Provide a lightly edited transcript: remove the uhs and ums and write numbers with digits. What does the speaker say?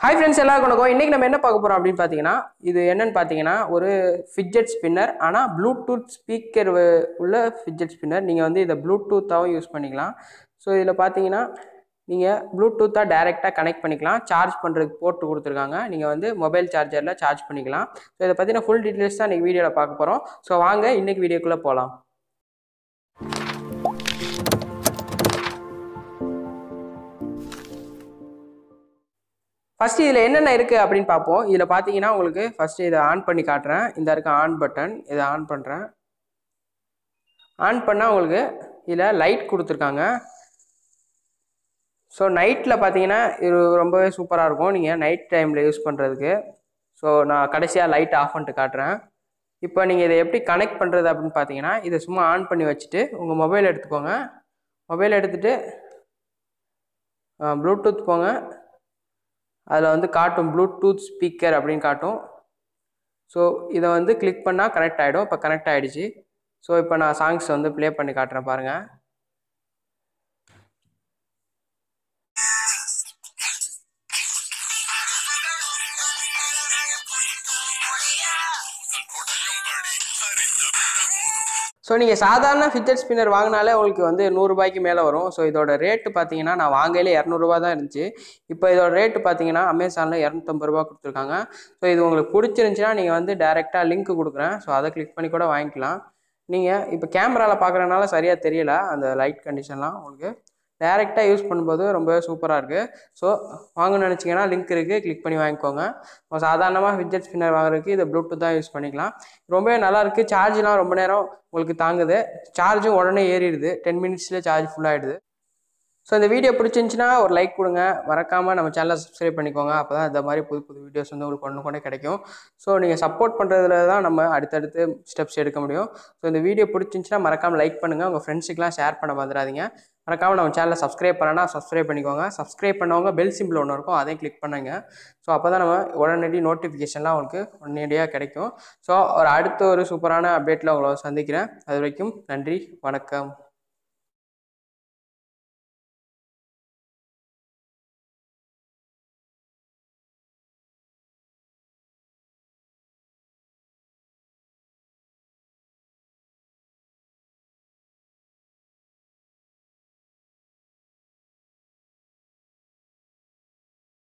Hi friends, எல்லாருக்கும் வணக்கம். இன்னைக்கு நம்ம என்ன பார்க்க போறோம் அப்படின்னு பார்த்தீங்கன்னா, இது என்னன்னு பார்த்தீங்கன்னா ஒரு fidget spinner. ஆனால் ப்ளூடூத் ஸ்பீக்கர் உள்ள fidget spinner. நீங்கள் வந்து இதை ப்ளூடூத்தாகவும் யூஸ் பண்ணிக்கலாம். ஸோ இதில் பார்த்தீங்கன்னா நீங்கள் ப்ளூடூத்தாக டைரெக்டாக கனெக்ட் பண்ணிக்கலாம். சார்ஜ் பண்ணுறதுக்கு போட்டு கொடுத்துருக்காங்க. நீங்கள் வந்து மொபைல் சார்ஜரில் சார்ஜ் பண்ணிக்கலாம். ஸோ இதை பற்றின ஃபுல் டீட்டெயில்ஸ் தான் இன்றைக்கி வீடியோவில் பார்க்க போகிறோம். ஸோ வாங்க இன்றைக்கி வீடியோக்குள்ளே போகலாம். ஃபஸ்ட்டு இதில் என்னென்ன இருக்குது அப்படின்னு பார்ப்போம். இதில் பார்த்தீங்கன்னா உங்களுக்கு ஃபஸ்ட்டு இதை ஆன் பண்ணி காட்டுறேன். இந்த இருக்க ஆன் பட்டன், இதை ஆன் பண்ணுறேன். ஆன் பண்ணால் உங்களுக்கு இதில் லைட் கொடுத்துருக்காங்க. ஸோ நைட்டில் பார்த்தீங்கன்னா இது ரொம்பவே சூப்பராக இருக்கும் நீங்கள் நைட் டைமில் யூஸ் பண்ணுறதுக்கு. ஸோ நான் கடைசியாக லைட் ஆஃப் பண்ணிட்டு காட்டுறேன். இப்போ நீங்கள் இதை எப்படி கனெக்ட் பண்ணுறது அப்படின்னு பார்த்தீங்கன்னா, இதை சும்மா ஆன் பண்ணி வச்சுட்டு உங்கள் மொபைல் எடுத்துக்கோங்க. மொபைல் எடுத்துகிட்டு ப்ளூடூத் போங்க. அதில் வந்து காட்டும் ப்ளூடூத் ஸ்பீக்கர் அப்படின்னு காட்டும். ஸோ இதை வந்து கிளிக் பண்ணால் கனெக்ட் ஆகிடும். இப்போ கனெக்ட் ஆகிடுச்சு. ஸோ இப்போ நான் சாங்ஸ் வந்து ப்ளே பண்ணி காட்டுறேன் பாருங்கள். ஸோ நீங்கள் சாதாரண ஃபிட்ஜெட் ஸ்பின்னர் வாங்கினாலே உங்களுக்கு வந்து 100 ரூபாய்க்கு மேலே வரும். ஸோ இதோட ரேட்டு பார்த்தீங்கன்னா நான் வாங்கையிலே 200 ரூபா தான் இருந்துச்சு. இப்போ இதோட ரேட்டு பார்த்தீங்கன்னா அமேசானில் 250 ரூபா கொடுத்துருக்காங்க. ஸோ இது உங்களுக்கு பிடிச்சிருந்துச்சின்னா நீங்கள் வந்து டேரெக்டாக லிங்க் கொடுக்குறேன். ஸோ அதை கிளிக் பண்ணி கூட வாங்கிக்கலாம். நீங்கள் இப்போ கேமராவில் பார்க்குறதுனால சரியாக தெரியல அந்த லைட் கண்டிஷன்லாம். உங்களுக்கு டேரெக்டாக யூஸ் பண்ணும்போது ரொம்பவே சூப்பராக இருக்குது. ஸோ வாங்கணும்னு நினச்சிங்கன்னா லிங்க் இருக்குது, கிளிக் பண்ணி வாங்கிக்கோங்க. சாதாரணமாக ஃபிட்ஜெட் ஸ்பின்னர் வாங்குறதுக்கு இதை ப்ளூடூத் தான் யூஸ் பண்ணிக்கலாம். ரொம்பவே நல்லாயிருக்கு. சார்ஜ்லாம் ரொம்ப நேரம் உங்களுக்கு தாங்குது. சார்ஜும் உடனே ஏறிடுது. 10 மினிட்ஸ்லேயே சார்ஜ் ஃபுல்லாகிடுது. ஸோ இந்த வீடியோ பிடிச்சிருந்துச்சின்னா ஒரு லைக் கொடுங்க. மறக்காமல் நம்ம சேனலை சப்ஸ்கிரைப் பண்ணிக்கோங்க. அப்போ தான் இந்த மாதிரி புது புது வீடியோஸ் வந்து உங்களுக்கு ஒன்று கிடைக்கும். ஸோ நீங்கள் சப்போர்ட் பண்ணுறதுல தான் நம்ம அடுத்தடுத்து ஸ்டெப்ஸ் எடுக்க முடியும். ஸோ இந்த வீடியோ பிடிச்சிருந்துச்சின்னா மறக்காமல் லைக் பண்ணுங்கள். உங்கள் ஃப்ரெண்ட்ஸுக்கெலாம் ஷேர் பண்ண வந்துடாதீங்க. மறக்காமல் நம்ம சேனலை சப்ஸ்கிரைப் பண்ணனா சப்ஸ்கிரைப் பண்ணிக்கோங்க. சப்ஸ்கிரைப் பண்ணவங்க பெல் சிம்பிள் ஒன்று இருக்கும், அதையும் கிளிக் பண்ணுங்க. ஸோ அப்போ தான் நம்ம உடனடி நோட்டிஃபிகேஷன்லாம் உங்களுக்கு உடனடியாக கிடைக்கும். ஸோ அடுத்த ஒரு சூப்பரான அப்டேட்டில் உங்களை சந்திக்கிறேன். அது வரைக்கும் நன்றி, வணக்கம்.